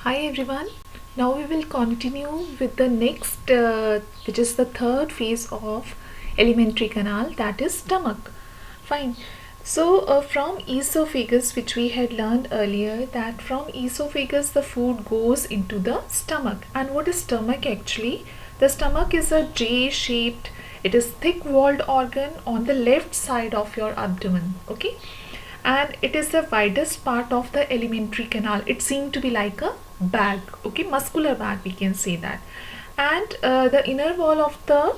Hi everyone. Now we will continue with the next, which is the third phase of alimentary canal, that is stomach. Fine. So from esophagus, which we had learned earlier, that from esophagus the food goes into the stomach. And what is stomach actually? The stomach is a J-shaped. It is thick-walled organ on the left side of your abdomen. Okay, and it is the widest part of the alimentary canal. It seemed to be like a bag, okay, muscular bag, we can say that. And the inner wall of the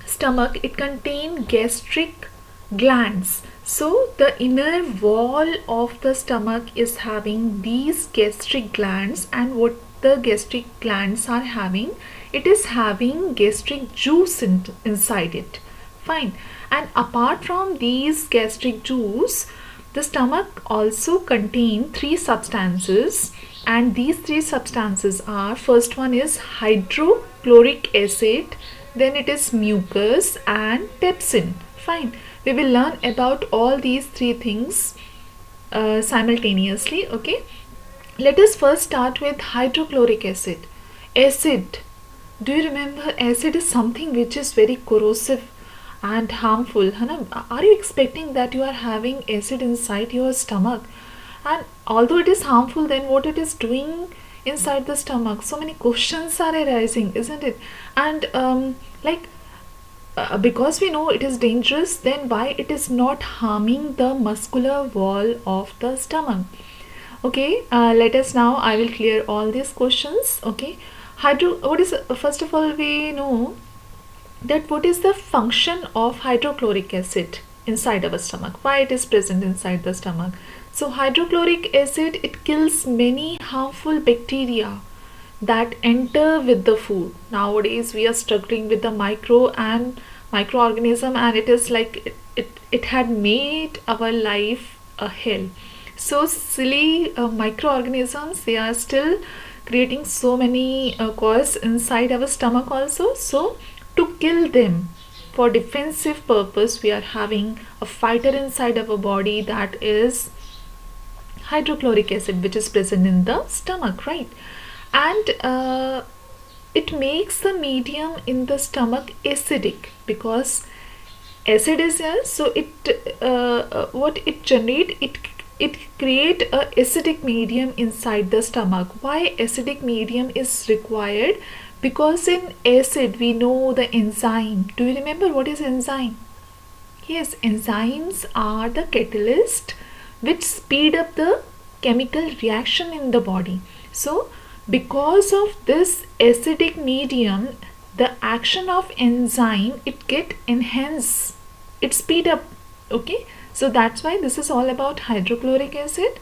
stomach, it contains gastric glands. So the inner wall of the stomach is having these gastric glands, and what the gastric glands are having, it is having gastric juice inside it. Fine. And apart from these gastric juice, the stomach also contain three substances, and these three substances are, first one is hydrochloric acid, then it is mucus and pepsin. Fine. We will learn about all these three things simultaneously. Okay. Let us first start with hydrochloric acid. Acid. Do you remember acid is something which is very corrosive and harmful? Are you expecting that you are having acid inside your stomach? And although it is harmful, then what it is doing inside the stomach? So many questions are arising, isn't it? And because we know it is dangerous, then why it is not harming the muscular wall of the stomach? Okay, let us now, I will clear all these questions. Okay, what is, first of all, we know that what is the function of hydrochloric acid inside our stomach, why it is present inside the stomach. So hydrochloric acid, it kills many harmful bacteria that enter with the food. Nowadays we are struggling with the microorganism, and it is like it had made our life a hell. So silly microorganisms, they are still creating so many cause inside our stomach also. So to kill them, for defensive purpose, we are having a fighter inside our body, that is hydrochloric acid, which is present in the stomach, right? And it makes the medium in the stomach acidic, because acid is here. So it what it generate, it create a acidic medium inside the stomach. Why acidic medium is required? Because in acid we know the enzyme. Do you remember what is enzyme? Yes, enzymes are the catalyst which speed up the chemical reaction in the body. So because of this acidic medium, the action of enzyme, it get enhanced, it speed up. Okay, so that's why this is all about hydrochloric acid.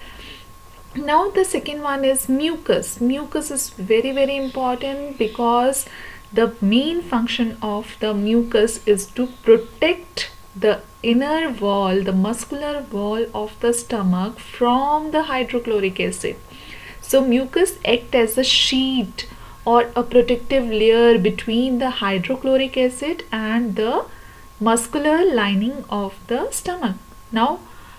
Now the second one is mucus. Mucus is very, very important, because the main function of the mucus is to protect the inner wall, the muscular wall of the stomach from the hydrochloric acid. So mucus act as a sheet or a protective layer between the hydrochloric acid and the muscular lining of the stomach. Now,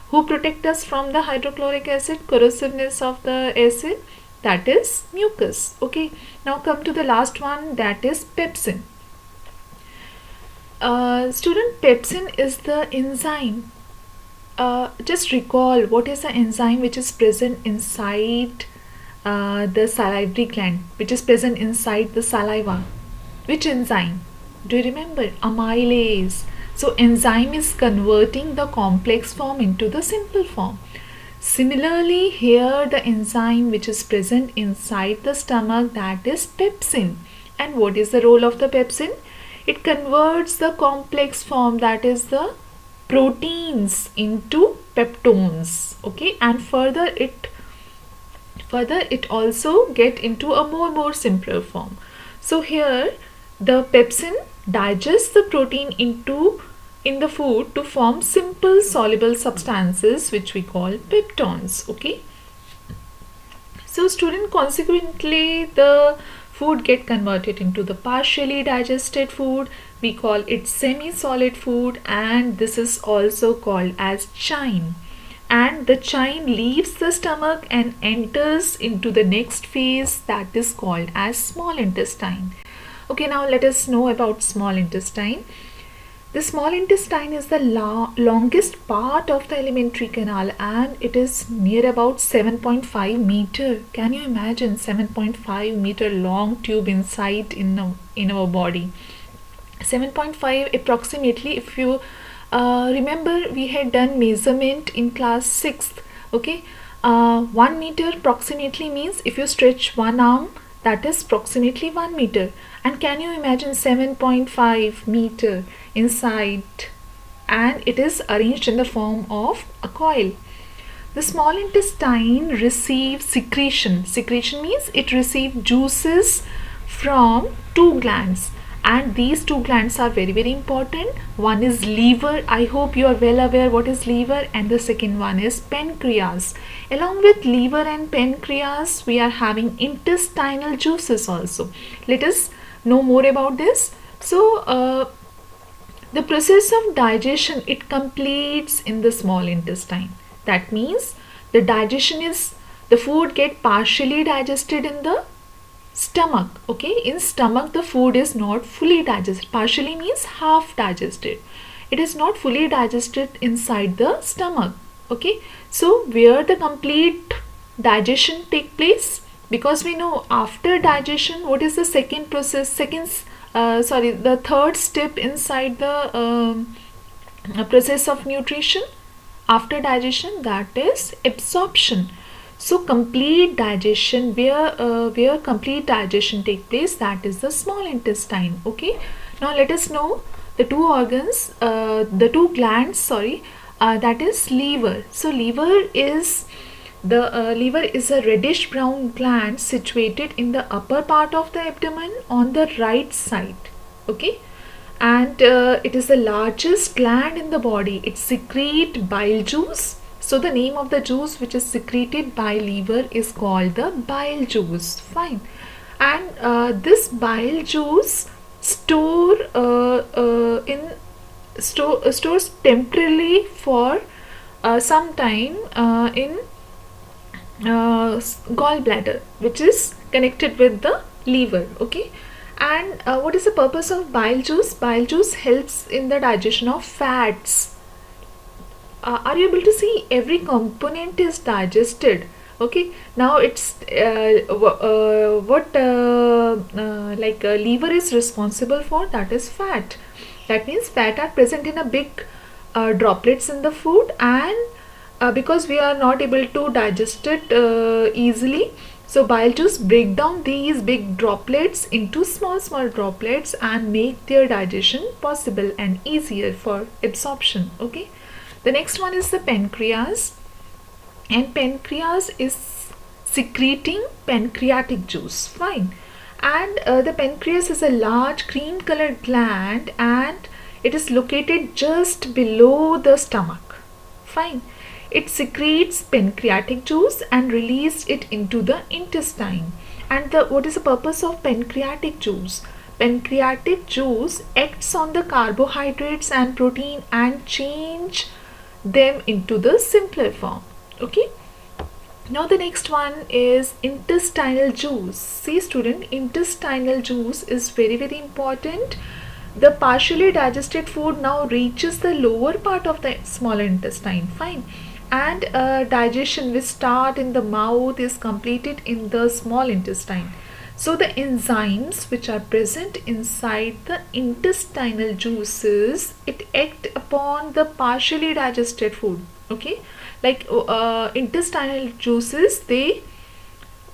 who protect us from the hydrochloric acid, corrosiveness of the acid? That is mucus. Okay, now come to the last one, that is pepsin. Student, pepsin is the enzyme. Just recall, what is the enzyme which is present inside the salivary gland, which is present inside the saliva? Which enzyme? Do you remember? Amylase. So enzyme is converting the complex form into the simple form. Similarly, here the enzyme which is present inside the stomach, that is pepsin. And what is the role of the pepsin? It converts the complex form, that is the proteins, into peptones. Okay, and further it also get into a more simpler form. So here the pepsin digests the protein in the food to form simple soluble substances, which we call peptones. Okay, so student, consequently the food get converted into the partially digested food. We call it semi-solid food, and this is also called as chyme. And and the chyme leaves the stomach and enters into the next phase that is called as small intestine. Okay, now let us know about small intestine. The small intestine is the longest part of the alimentary canal, and it is near about 7.5 meter. Can you imagine 7.5 meter long tube inside in our body? 7.5 approximately. If you remember, we had done measurement in class 6th. Okay, 1 meter approximately means if you stretch one arm, that is approximately 1 meter. And can you imagine 7.5 meter inside, and it is arranged in the form of a coil. The small intestine receives secretion. Secretion means it receives juices from two glands, and these two glands are very, very important. One is liver. I hope you are well aware what is liver, and the second one is pancreas. Along with liver and pancreas, we are having intestinal juices also. Let us know more about this. So the process of digestion, it completes in the small intestine. That means the digestion is, the food get partially digested in the stomach. Okay, in stomach the food is not fully digested. Partially means half digested. It is not fully digested inside the stomach. Okay, so where the complete digestion take place? Because we know after digestion, what is the second process, the third step inside the process of nutrition after digestion, that is absorption. So complete digestion, where complete digestion take place, that is the small intestine. Okay, now let us know the two organs, the two glands, that is liver. So liver is a reddish brown gland situated in the upper part of the abdomen on the right side. Okay, and it is the largest gland in the body. It secretes bile juice. So the name of the juice which is secreted by liver is called the bile juice. Fine. And this bile juice stores temporarily for some time in gallbladder, which is connected with the liver. Okay, and what is the purpose of bile juice? Bile juice helps in the digestion of fats. Are you able to see? Every component is digested. Okay, now it's liver is responsible for, that is fat. That means fat are present in a big droplets in the food, and because we are not able to digest it easily, so bile juice break down these big droplets into small droplets and make their digestion possible and easier for absorption. Okay, the next one is the pancreas, and pancreas is secreting pancreatic juice. Fine. And the pancreas is a large cream colored gland, and it is located just below the stomach. Fine. It secretes pancreatic juice and releases it into the intestine. And what is the purpose of pancreatic juice? Pancreatic juice acts on the carbohydrates and protein and change them into the simpler form. Okay, now the next one is intestinal juice. See student, intestinal juice is very, very important. The partially digested food now reaches the lower part of the small intestine. Fine. And digestion which start in the mouth is completed in the small intestine. So the enzymes which are present inside the intestinal juices, it act upon the partially digested food. Okay, like intestinal juices, they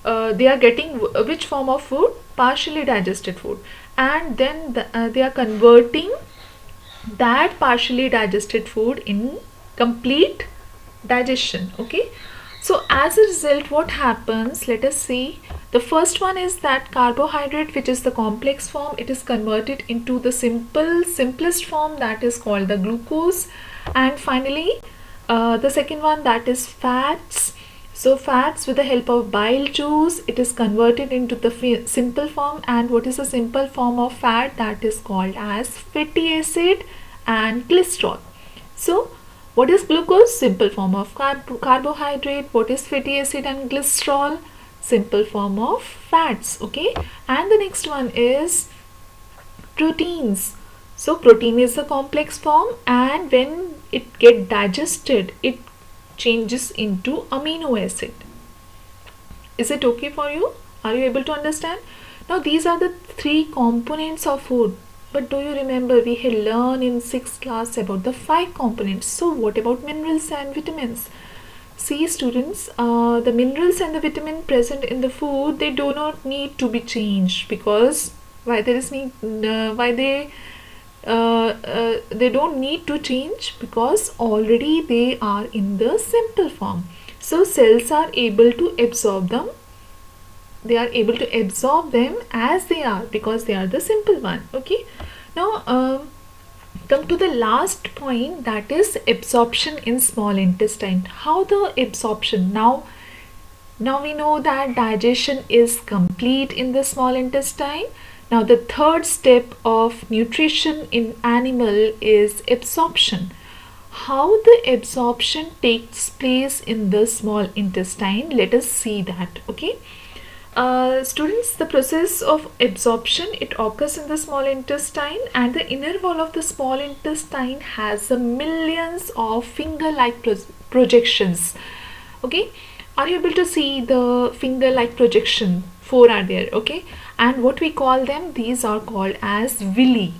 are getting which form of food? Partially digested food, and then they are converting that partially digested food in complete digestion. Okay, so as a result, what happens? Let us see. The first one is that carbohydrate, which is the complex form, it is converted into the simplest form, that is called the glucose. And finally the second one, that is fats. So fats, with the help of bile juice, it is converted into the simple form. And what is the simple form of fat? That is called as fatty acid and cholesterol. So What is glucose? Simple form of carbohydrate. What is fatty acid and glycerol? Simple form of fats. Okay, and the next one is proteins. So protein is a complex form, and when it get digested, it changes into amino acid. Is it okay for you? Are you able to understand? Now these are the three components of food. But do you remember we had learned in 6th class about the 5 components? So what about minerals and vitamins? See students, the minerals and the vitamin present in the food, they do not need to be changed, because why they don't need to change, because already they are in the simple form. So cells are able to absorb them. They are able to absorb them as they are, because they are the simple one. Okay, now come to the last point, that is absorption in small intestine. How the absorption? Now we know that digestion is complete in the small intestine. Now the third step of nutrition in animal is absorption. How the absorption takes place in the small intestine, let us see that. Okay, students, the process of absorption, it occurs in the small intestine, and the inner wall of the small intestine has a millions of finger-like projections. Okay, are you able to see the finger-like projection? 4 are there. Okay, and what we call them, these are called as villi.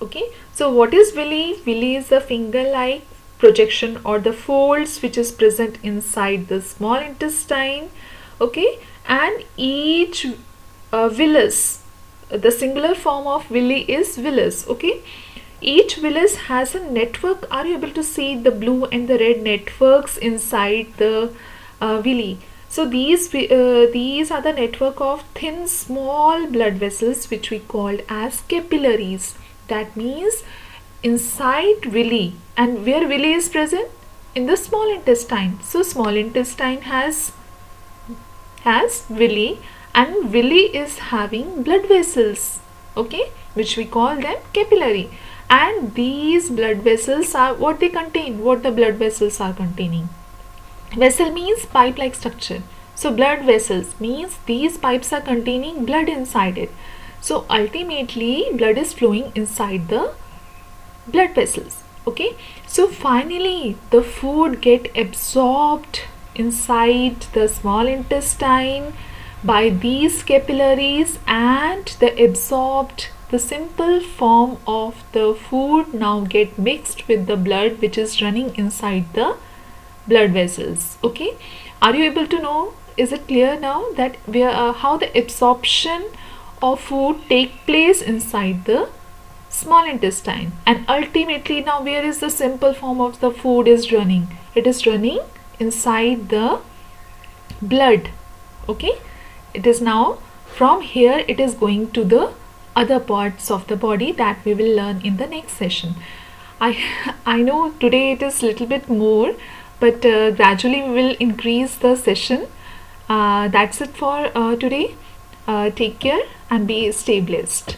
Okay, so what is villi? Villi is the finger-like projection or the folds which is present inside the small intestine. Okay, and each villus, the singular form of villi is villus. Okay, each villus has a network. Are you able to see the blue and the red networks inside the villi? So these are the network of thin small blood vessels which we called as capillaries. That means inside villi, and where villi is present? In the small intestine. So small intestine has villi, and villi is having blood vessels, okay, which we call them capillary. And these blood vessels are what they contain, what the blood vessels are containing. Vessel means pipe like structure. So blood vessels means these pipes are containing blood inside it. So ultimately blood is flowing inside the blood vessels. Okay, so finally the food get absorbed inside the small intestine by these capillaries, and the simple form of the food now get mixed with the blood which is running inside the blood vessels. Okay, are you able to know? Is it clear now that how the absorption of food take place inside the small intestine? And ultimately now where is the simple form of the food is running? It is running inside the blood. Okay, it is now from here it is going to the other parts of the body that we will learn in the next session. I know today it is little bit more, but gradually we will increase the session. That's it for today. Take care and stay blessed.